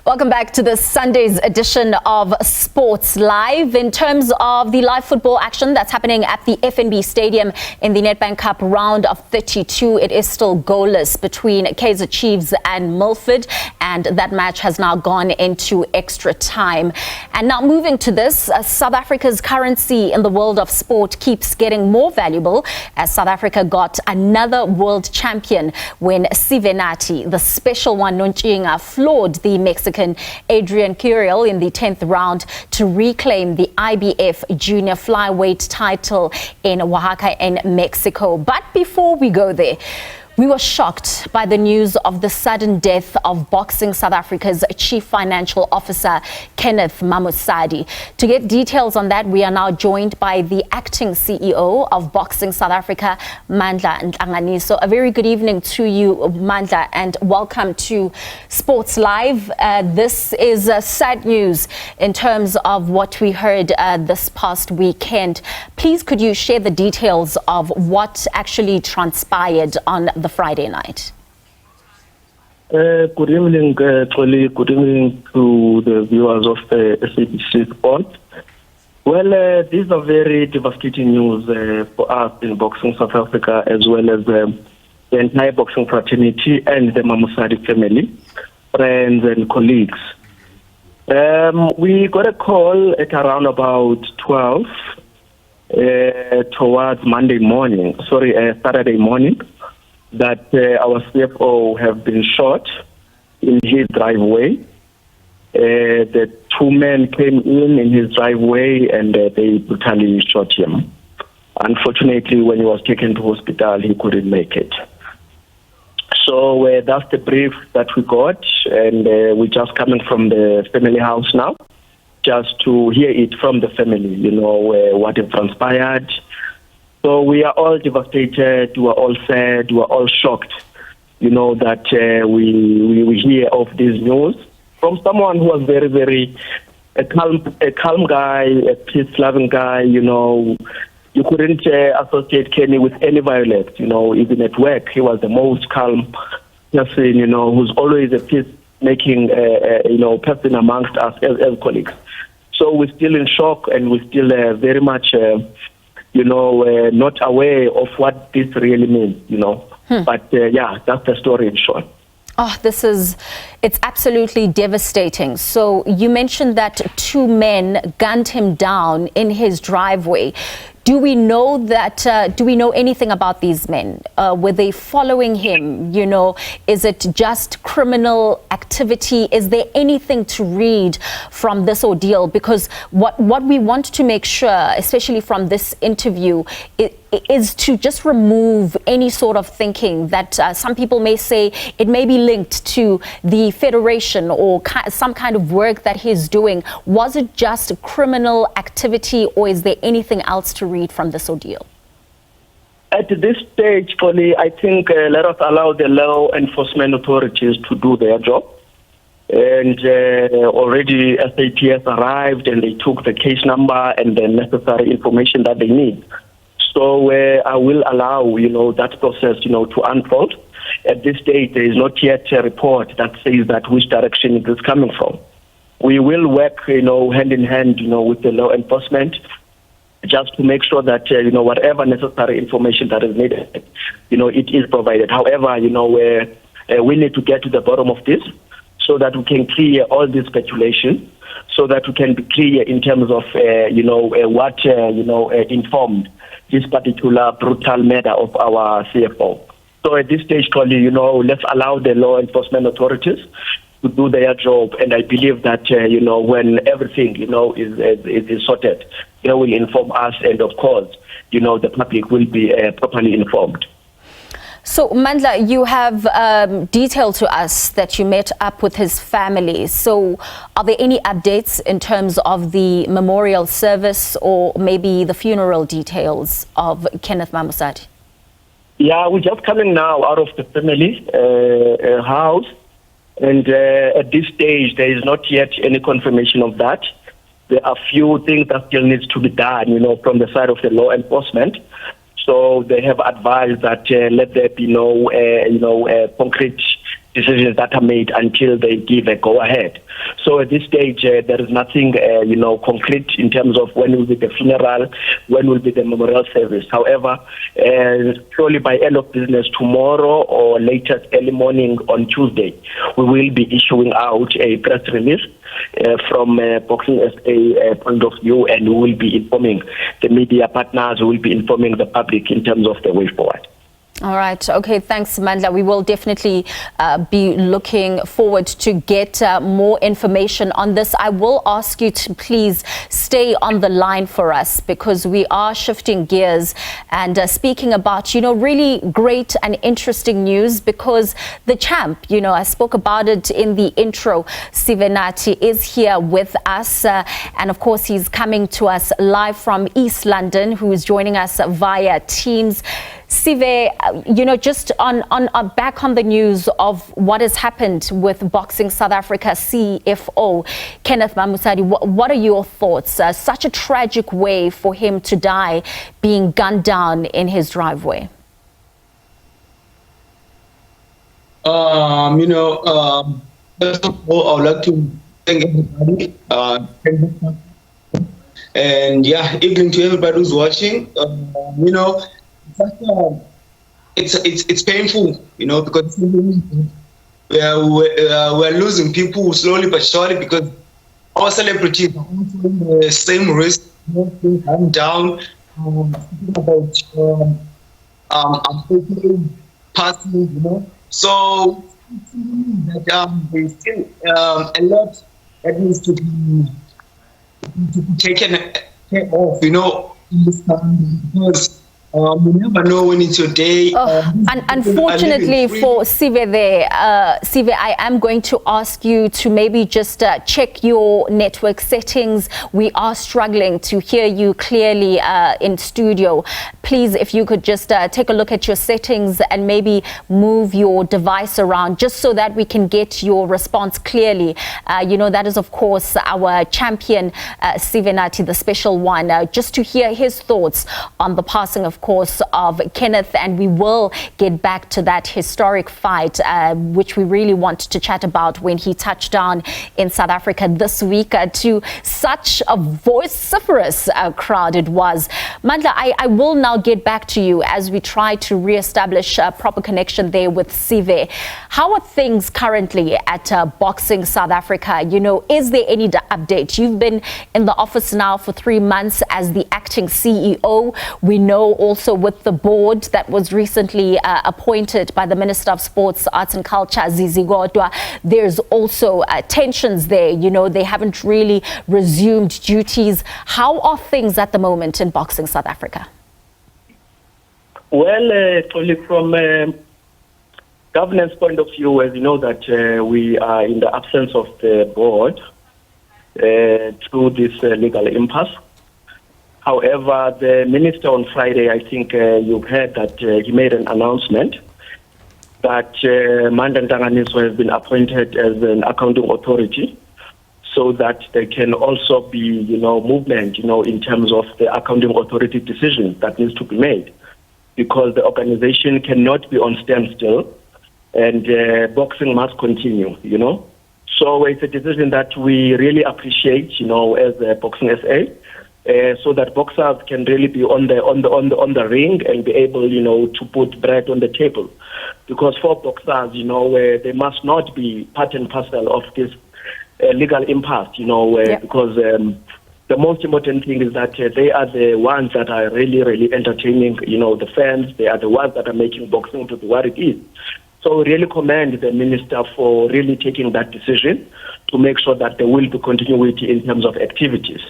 Welcome back to this Sunday's edition of Sports Live. In terms of the live football action that's happening at the FNB Stadium in the Nedbank Cup round of 32, it is still goalless between Kaizer Chiefs and Milford, and that match has now gone into extra time. And now moving to this, South Africa's currency in the world of sport keeps getting more valuable as South Africa got another world champion when Sivenathi, the special one Nontshinga, floored the Mexican Adrian Curiel in the 10th round to reclaim the IBF junior flyweight title in Oaxaca in Mexico. But before we go there, we were shocked by the news of the sudden death of Boxing South Africa's Chief Financial Officer, Kenneth Mamosadi. To get details on that, we are now joined by the acting CEO of Boxing South Africa, Mandla Ntlanganiso. A very good evening to you, Mandla, and welcome to Sports Live. This is sad news in terms of what we heard this past weekend. Please, could you share the details of what actually transpired on the Friday night? Good evening, Toli. Good evening to the viewers of SABC Sport. Well, these are very devastating news for us in Boxing South Africa, as well as the entire boxing fraternity and the Mamosadi family, friends and colleagues. We got a call at around about 12 towards Saturday morning, that our CFO have been shot in his driveway. The two men came in his driveway and they brutally shot him. Unfortunately, when he was taken to hospital, he couldn't make it. So that's the brief that we got, and we're just coming from the family house now, just to hear it from the family, what had transpired. So we are all devastated, we are all sad, we are all shocked, that we hear of this news from someone who was very, very a calm guy, a peace-loving guy. You couldn't associate Kenny with any violence. Even at work, he was the most calm person. Who's always a peace-making person amongst us as colleagues. So we're still in shock, and we're still very much. Not aware of what this really means, But that's the story in short. Oh, it's absolutely devastating. So you mentioned that two men gunned him down in his driveway. Do we know anything about these men? Were they following him? Is it just criminal activity? Is there anything to read from this ordeal? Because what we want to make sure, especially from this interview, is to just remove any sort of thinking that some people may say it may be linked to the federation or some kind of work that he's doing. Was it just criminal activity, or is there anything else to read from this ordeal? At this stage, Polly, I think let us allow the law enforcement authorities to do their job. And already SAPS arrived and they took the case number and the necessary information that they need. So I will allow, that process, to unfold. At this stage, there is not yet a report that says that which direction it is coming from. We will work, hand in hand, with the law enforcement, just to make sure that, whatever necessary information that is needed, it is provided. However, we need to get to the bottom of this so that we can clear all this speculation, so that we can be clear in terms of, what, informed this particular brutal murder of our CFO. So at this stage, Collie, let's allow the law enforcement authorities to do their job. And I believe that, when everything, is sorted, they will inform us. And of course, the public will be properly informed. So, Mandla, you have detailed to us that you met up with his family. So, are there any updates in terms of the memorial service or maybe the funeral details of Kenneth Mamosadi? Yeah, we're just coming now out of the family house. And at this stage, there is not yet any confirmation of that. There are few things that still needs to be done, from the side of the law enforcement. So they have advised that let there be no, concrete, decisions that are made until they give a go-ahead. So at this stage, there is nothing, concrete in terms of when will be the funeral, when will be the memorial service. However, surely by end of business tomorrow or latest early morning on Tuesday, we will be issuing out a press release from Boxing SA point of view, and we will be informing the media partners, we will be informing the public in terms of the way forward. All right. Okay. Thanks, Mandla. We will definitely be looking forward to get more information on this. I will ask you to please stay on the line for us, because we are shifting gears and speaking about, really great and interesting news, because the champ, I spoke about it in the intro, Sivenathi, is here with us. And of course, he's coming to us live from East London, who is joining us via Teams. Sive, just on back on the news of what has happened with Boxing South Africa CFO Kenneth Mamosadi, what are your thoughts? Such a tragic way for him to die, being gunned down in his driveway. First of all, I would like to thank everybody. And evening to everybody who's watching. It's painful, because we're losing people slowly but surely, because our celebrities are also in the same risk, going down. About passing, So there's still a lot that needs to be taken care of, in this time, because you never know when it's your day. Unfortunately for Sive there, Sive, I am going to ask you to maybe just check your network settings. We are struggling to hear you clearly in studio. Please, if you could just take a look at your settings and maybe move your device around, just so that we can get your response clearly. That is, of course, our champion, Sivenathi, the special one, just to hear his thoughts on the passing, of course, of Kenneth, and we will get back to that historic fight, which we really want to chat about, when he touched down in South Africa this week to such a vociferous crowd it was. Mandla, I will now get back to you as we try to re-establish a proper connection there with Sive. How are things currently at Boxing South Africa? Is there any update? You've been in the office now for 3 months as the acting CEO. We know also with the board that was recently appointed by the Minister of Sports, Arts and Culture, Zizi Godwa, there's also tensions there. They haven't really resumed duties. How are things at the moment in Boxing South Africa? Well, from governance point of view, as you know, that we are in the absence of the board through this legal impasse. However, the minister on Friday, I think you've heard that he made an announcement that Mandla Ntlanganiso has been appointed as an accounting authority, so that there can also be, movement, in terms of the accounting authority decisions that needs to be made, because the organization cannot be on standstill, and boxing must continue, So it's a decision that we really appreciate, as Boxing SA. So that boxers can really be on the ring and be able, to put bread on the table, because for boxers, they must not be part and parcel of this legal impasse, because the most important thing is that they are the ones that are really entertaining, the fans. They are the ones that are making boxing to be what it is. So we really commend the minister for really taking that decision to make sure that there will be continuity in terms of activities.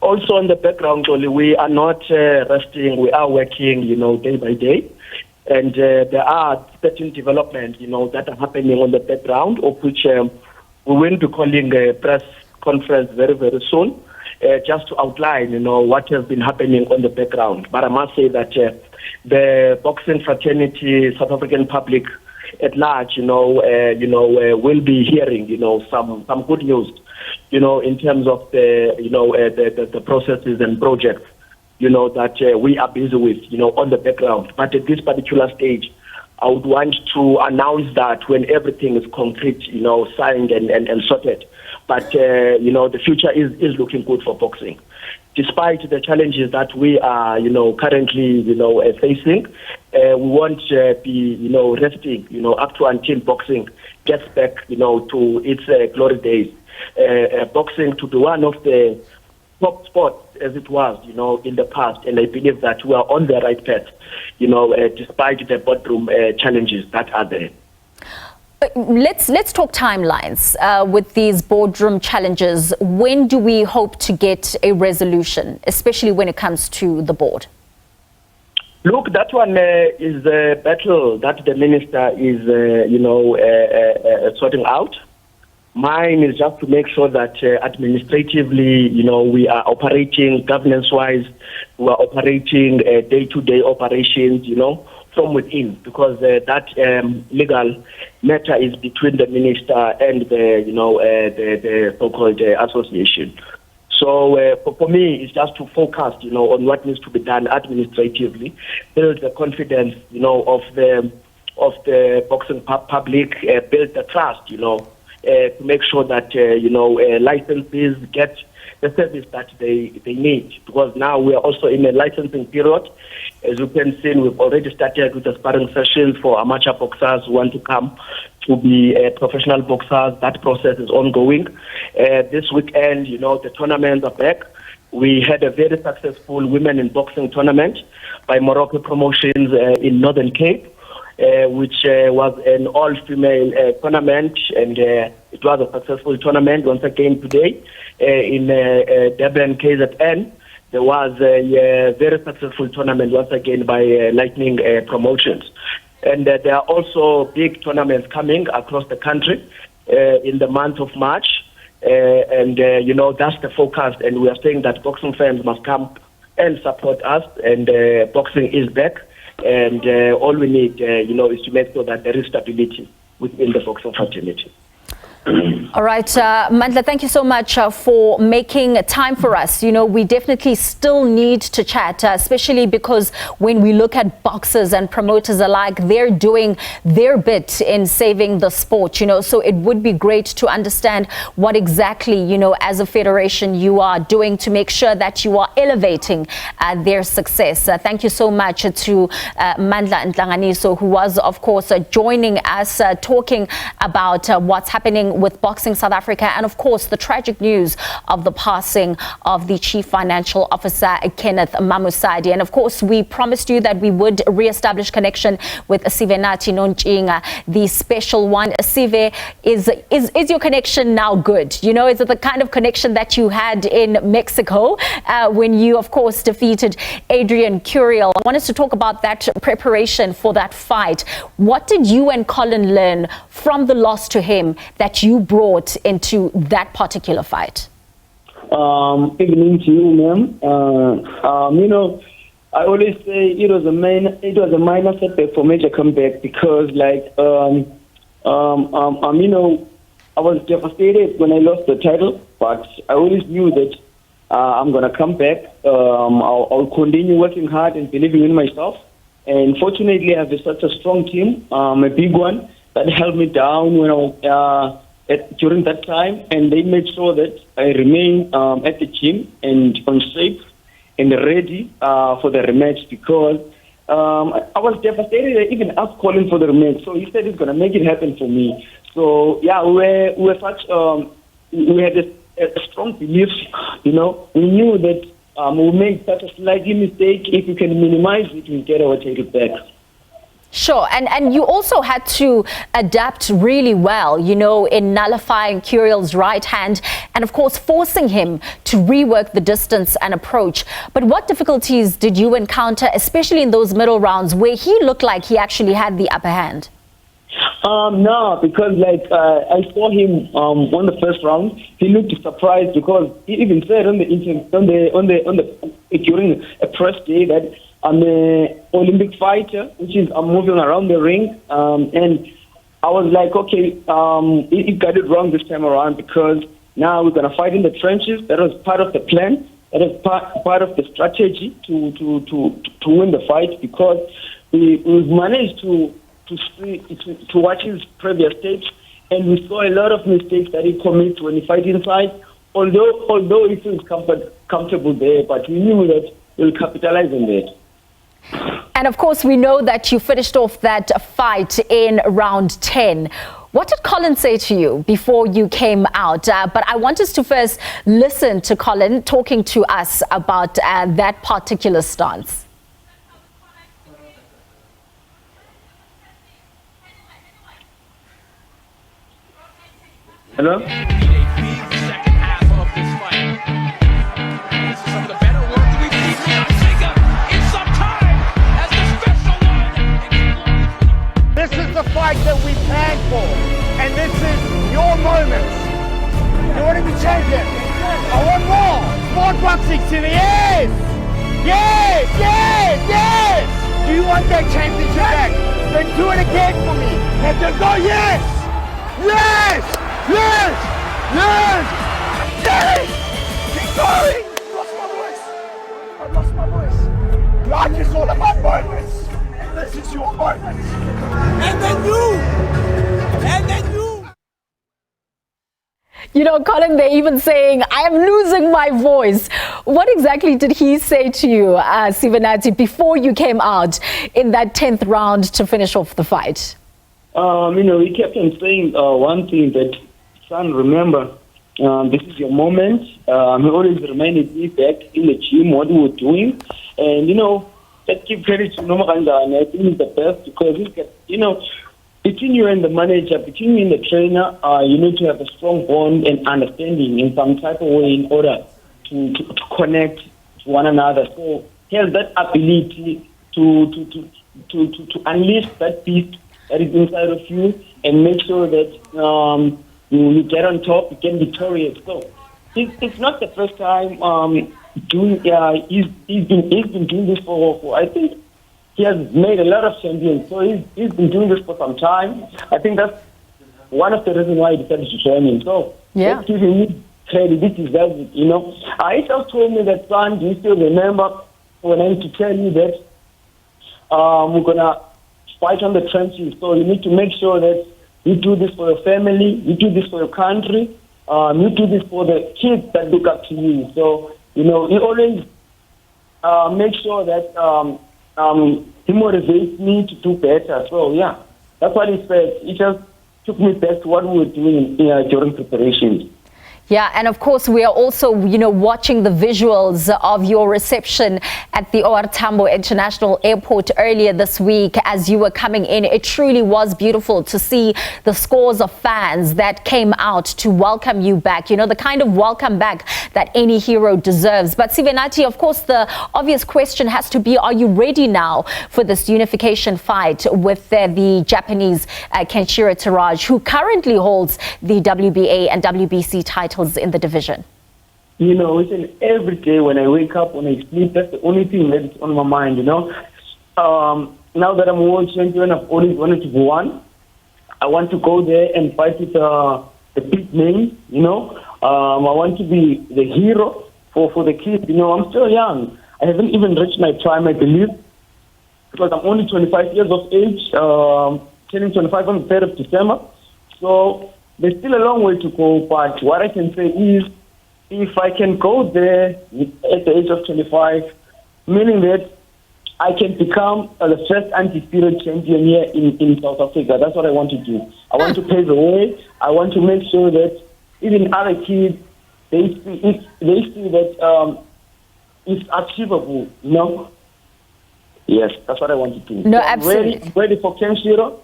Also, in the background, we are not resting. We are working, day by day. And there are certain developments, that are happening on the background, of which we will be calling a press conference very, very soon, just to outline, what has been happening on the background. But I must say that the boxing fraternity, South African public at large, will be hearing, some good news, in terms of the processes and projects, that we are busy with, on the background. But at this particular stage, I would want to announce that when everything is concrete, signed and sorted. But, the future is looking good for boxing. Despite the challenges that we are, currently, facing, we won't be, resting, up to until boxing gets back, to its glory days. Boxing to be one of the top sports as it was, in the past, and I believe that we are on the right path, despite the boardroom challenges that are there. Let's talk timelines with these boardroom challenges. When do we hope to get a resolution, especially when it comes to the board? Look, that one is a battle that the minister is, sorting out. Mine is just to make sure that administratively, we are operating governance-wise, we are operating day-to-day operations, from within, because that legal matter is between the minister and the so-called association. So for me, it's just to focus, on what needs to be done administratively, build the confidence, of the boxing public, build the trust, to make sure that, licensees get the service that they need. Because now we are also in a licensing period. As you can see, we've already started with the sparring sessions for amateur boxers who want to come to be professional boxers. That process is ongoing. This weekend, the tournaments are back. We had a very successful Women in Boxing tournament by Morocco Promotions in Northern Cape. Which was an all-female tournament, and it was a successful tournament. Once again today in Durban, KZN, there was a very successful tournament once again by Lightning Promotions. And there are also big tournaments coming across the country in the month of March. And that's the focus, and we are saying that boxing fans must come and support us, and boxing is back. And all we need, is to make sure that there is stability within the boxing fraternity. All right, Mandla, thank you so much for making time for us. We definitely still need to chat, especially because when we look at boxers and promoters alike, they're doing their bit in saving the sport, so it would be great to understand what exactly, as a federation you are doing to make sure that you are elevating their success. Thank you so much to Mandla Ntlanganiso, who was, of course, joining us, talking about what's happening with Boxing South Africa, and of course the tragic news of the passing of the Chief Financial Officer Kenneth Mamosadi. And of course we promised you that we would re-establish connection with Sivenathi Nontshinga, the special one. Sive, is your connection now good? Is it the kind of connection that you had in Mexico when you of course defeated Adrian Curiel? I want us to talk about that preparation for that fight. What did you and Colin learn from the loss to him that you brought into that particular fight? Evening to you, ma'am. I always say it was a minor setback for major comeback because, I was devastated when I lost the title, but I always knew that I'm gonna come back. I'll continue working hard and believing in myself. And fortunately, I have such a strong team, a big one that held me down when during that time, and they made sure that I remain at the gym and on shape and ready for the rematch because I was devastated. I even asked Colin for the rematch, so he said he's going to make it happen for me. So yeah, we had a strong belief. We knew that we made such a slight mistake. If we can minimize it, we get our title back. Sure, and you also had to adapt really well, in nullifying Curiel's right hand and of course forcing him to rework the distance and approach. But what difficulties did you encounter, especially in those middle rounds where he looked like he actually had the upper hand? No, because I saw him on the first round. He looked surprised because he even said during a press day that I'm an Olympic fighter, which is I'm moving around the ring, and I was like, okay, he got it wrong this time around because now we're gonna fight in the trenches. That was part of the plan. That is part of the strategy to win the fight because we've managed to to watch his previous tapes, and we saw a lot of mistakes that he commits when he fights inside. Although he feels comfortable there, but we knew that he'll capitalize on that. And of course, we know that you finished off that fight in round 10. What did Colin say to you before you came out? But I want us to first listen to Colin talking to us about that particular stance. Hello? This is the fight that we planned for, and this is your moment. You want to be champion? I want more. More boxing to the yes! Yes! Yes! Yes! Do you want that championship back? Then do it again for me. And then go yes! Yes! Yes! Yes! Yes! Keep going! I lost my voice. I lost my voice. Life is all about moments. This is your moment. And then you! And then you! You know, Colin, they're even saying, I am losing my voice. What exactly did he say to you, Sivenathi, before you came out in that 10th round to finish off the fight? He kept on saying one thing that, son, remember, this is your moment. He always reminded me back in the gym what we were doing. And, let's give credit to Nomaganda, and I think he's the best because he's got, between you and the manager, between you and the trainer, you need to have a strong bond and understanding in some type of way in order to connect to one another. So he has that ability to unleash that beast that is inside of you and make sure that you get on top, you get victorious. So it's not the first time he's been doing this for I think he has made a lot of champions. So he's been doing this for some time. I think that's one of the reasons why he decided to join him. So let's give him credit. He deserves it, He just told me that, son, do you still remember when I used to tell you that we're going to fight on the trenches? So you need to make sure that you do this for your family, you do this for your country, you do this for the kids that look up to you. So, he always makes sure that he motivates me to do better. So, yeah, that's what he said. He just took me back to what we were doing during preparations. Yeah, and of course, we are also, watching the visuals of your reception at the OR Tambo International Airport earlier this week as you were coming in. It truly was beautiful to see the scores of fans that came out to welcome you back, the kind of welcome back that any hero deserves. But Sivenathi, of course, the obvious question has to be, are you ready now for this unification fight with the Japanese Kenshiro Taraj, who currently holds the WBA and WBC titles in the division? Every day when I wake up, when I sleep, that's the only thing that is on my mind, Now that I'm world champion, I've always wanted to go on. I want to go there and fight with the big names, I want to be the hero for the kids, I'm still young. I haven't even reached my prime, I believe, because I'm only 25 years of age, turning 25 on the 3rd of December. So there's still a long way to go, but what I can say is if I can go there at the age of 25, meaning that I can become the first undisputed champion here in South Africa. That's what I want to do. I want to pave the way. I want to make sure that even other kids, they see that it's achievable, Yes, that's what I want to do. No, so absolutely. I'm ready for Kenshiro.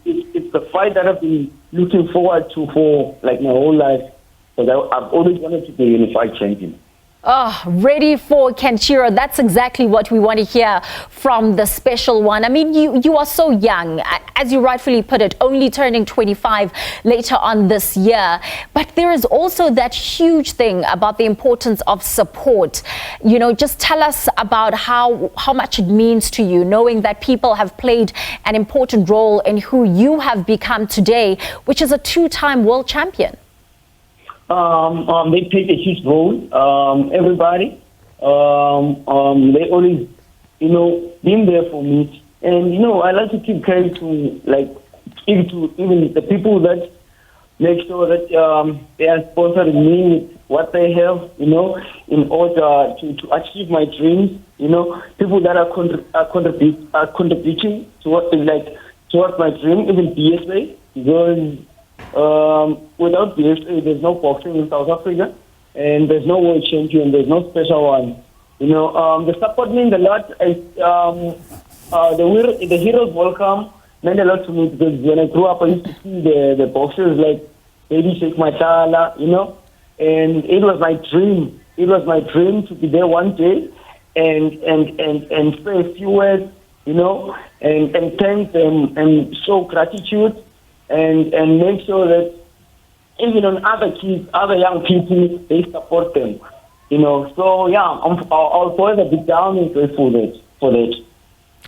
It's the fight that I've been looking forward to for my whole life, because I've always wanted to be a unified champion. Oh, ready for Kenshiro. That's exactly what we want to hear from the special one. I mean, you are so young, as you rightfully put it, only turning 25 later on this year. But there is also that huge thing about the importance of support. Just tell us about how much it means to you, knowing that people have played an important role in who you have become today, which is a 2-time world champion. They played a huge role. Everybody, they always, been there for me. And, I like to keep credit to, even the people that make sure that they are sponsoring me with what they have, in order to achieve my dreams, people that are contributing towards my dream, even BSA, because without BSA, there's no boxing in South Africa, and there's no world champion, there's no special one. The support means a lot. The Heroes Welcome meant a lot to me, because when I grew up, I used to see the boxers like Baby Sheikh Matala, and it was my dream. It was my dream to be there one day and say a few words, and thank them and show gratitude and make sure that even on other kids, other young people, they support them. So yeah, I'll forever be down and grateful for that.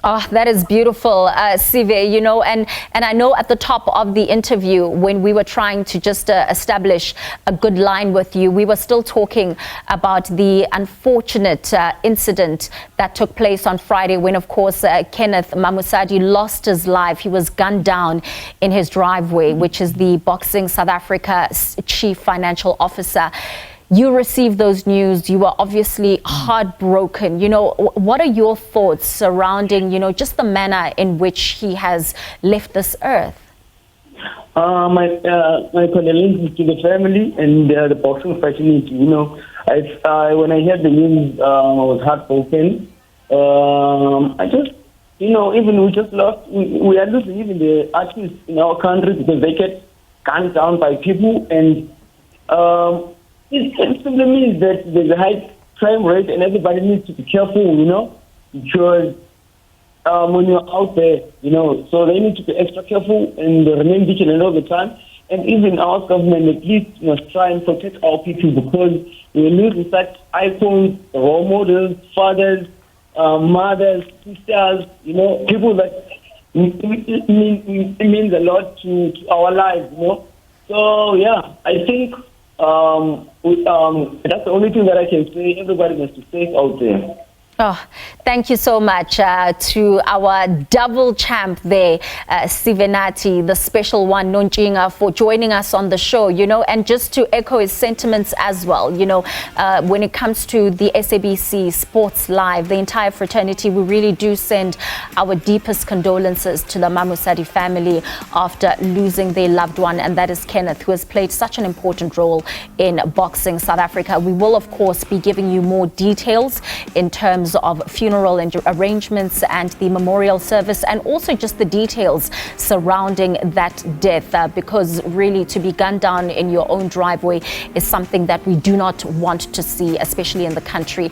Oh, that is beautiful, Sive, and I know at the top of the interview, when we were trying to just establish a good line with you, we were still talking about the unfortunate incident that took place on Friday when, of course, Kenneth Mamosadi lost his life. He was gunned down in his driveway, which is the Boxing South Africa's chief financial officer. You received those news. You were obviously heartbroken. What are your thoughts surrounding, just the manner in which he has left this earth? My condolences to the family and the boxing fraternity. When I heard the news, I was heartbroken. I just, even we just lost. We are losing even the artists in our country because they get gunned down by people, and it simply means that there's a high crime rate and everybody needs to be careful, because when you're out there, so they need to be extra careful and remain vigilant all the time. And even our government at least must try and protect our people, because we're losing such icons, role models, fathers, mothers, sisters, people that it means a lot to our lives, So yeah, I think that's the only thing that I can say. Everybody must be safe out there. Oh, thank you so much to our double champ there, Sivenathi, the special one, Nontshinga, for joining us on the show, and just to echo his sentiments as well, when it comes to the SABC Sports Live, the entire fraternity, we really do send our deepest condolences to the Mamosadi family after losing their loved one, and that is Kenneth, who has played such an important role in Boxing South Africa. We will, of course, be giving you more details in terms of funeral arrangements and the memorial service, and also just the details surrounding that death, because really to be gunned down in your own driveway is something that we do not want to see, especially in the country